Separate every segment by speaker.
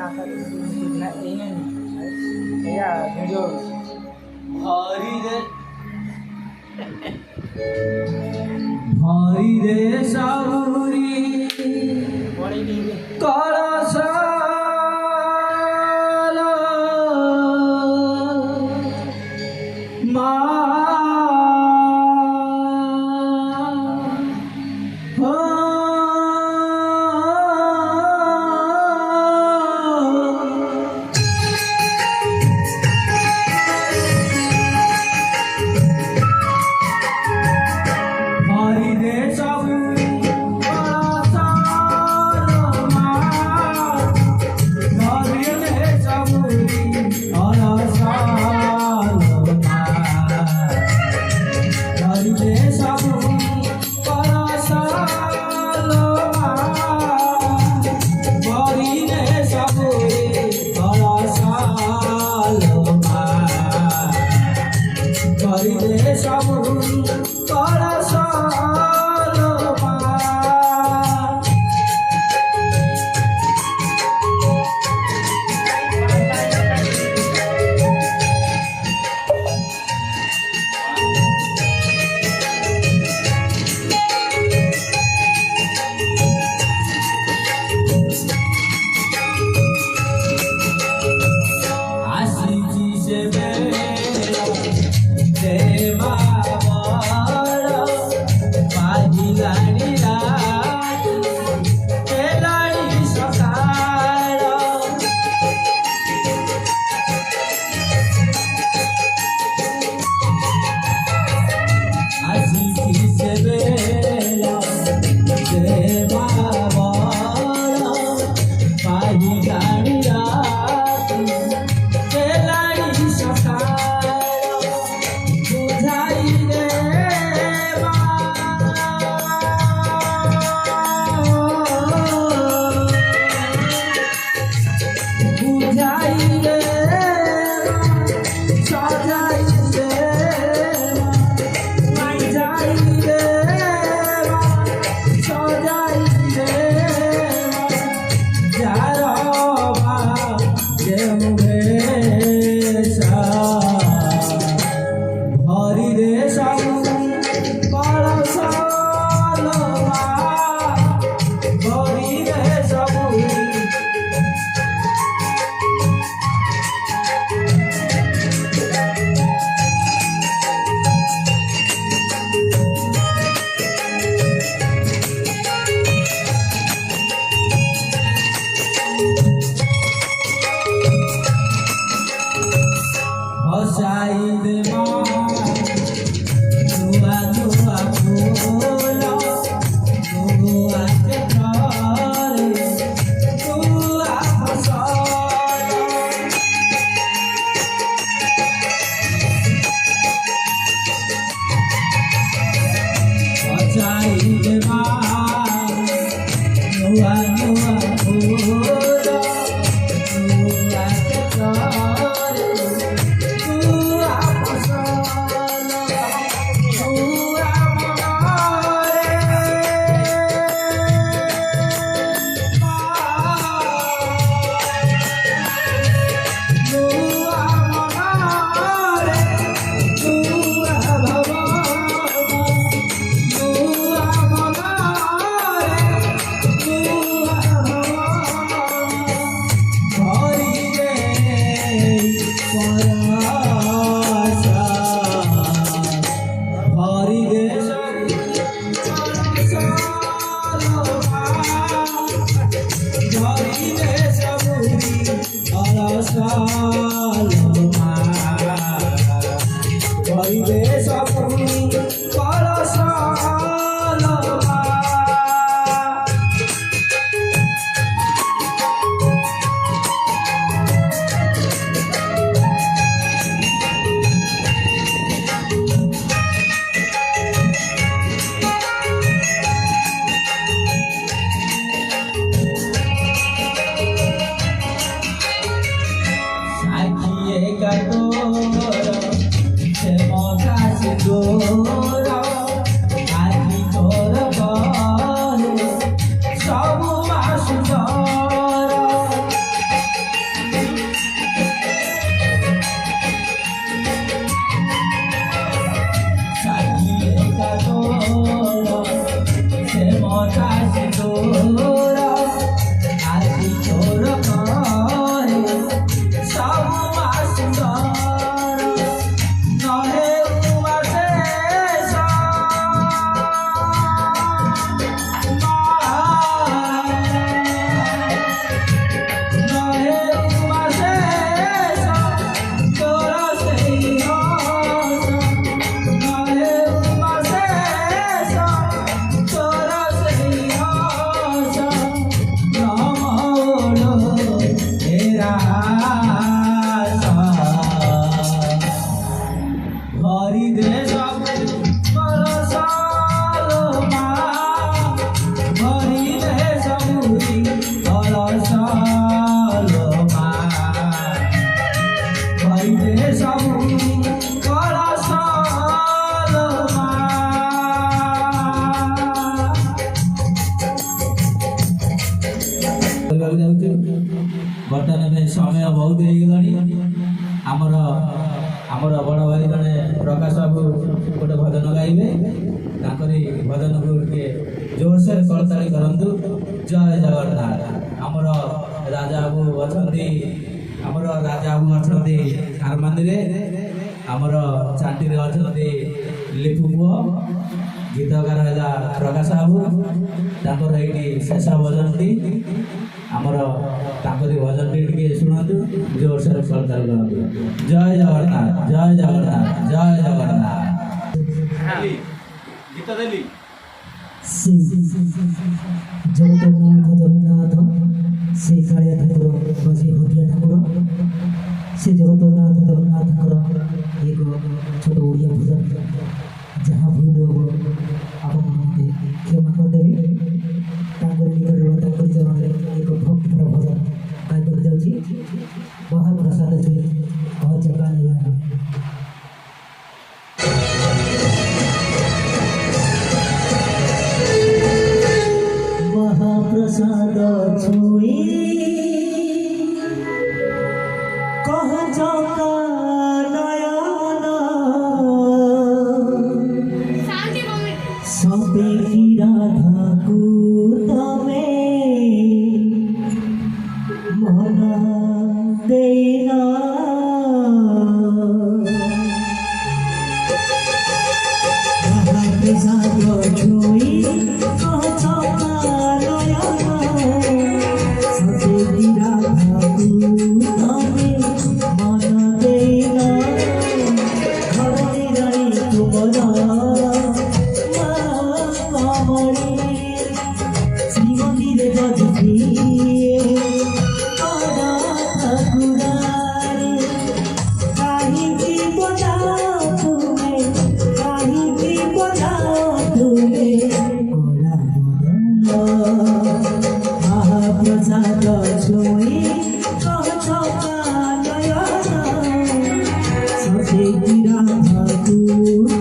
Speaker 1: આખા ના એને કયા વિડિયો
Speaker 2: ભારી રે સાવરી
Speaker 1: વળી
Speaker 2: કાળા સાલા મા
Speaker 3: बर्तमान समय बहुत हो गलानी आमर आमर बड़ भाई जड़े प्रकाश बाबू गोटे भजन गाइबे ताकरी भजन को जोर से करताली करंतु जय जगन्नाथ आमर राजा बाबू अछंती आमर राजा बाबू अछंती आरमानी रे आमर चांटी रे अछंती लिपु पुओ गीतकार है प्रकाश बाबू ताकर एठी शेष भजनटी आमर ताकरी भजनटी टिके शुणतु जोर से करताली करंतु जय जगन्नाथ जय जगन्नाथ जय जगन्नाथ
Speaker 2: गीत देली
Speaker 4: जगन्नाथ जगन्नाथ से कालिया ठाकुर बजे हटिया ठाकुर से जगन्नाथ जगन्नाथ एक छोट ओडिया भजन जहाँ भूल हो आप क्षमा करदेवे चरण एक भक्तर भजन गायक जाऊँगी महाप्रसाद छुई कह जगा महाप्रसाद छुई कह जगा सबे राधा को तमे मन देना महाप्रसाद छुई कह जगा सबे राधा को तमे मन देना घर रानी तुम्हारा श्रीमंदिर बजती कहीं बजाओ तुम्हें महाप्रसाद छुई ससे राधा मन देना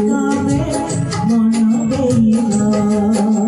Speaker 4: राधा मन देना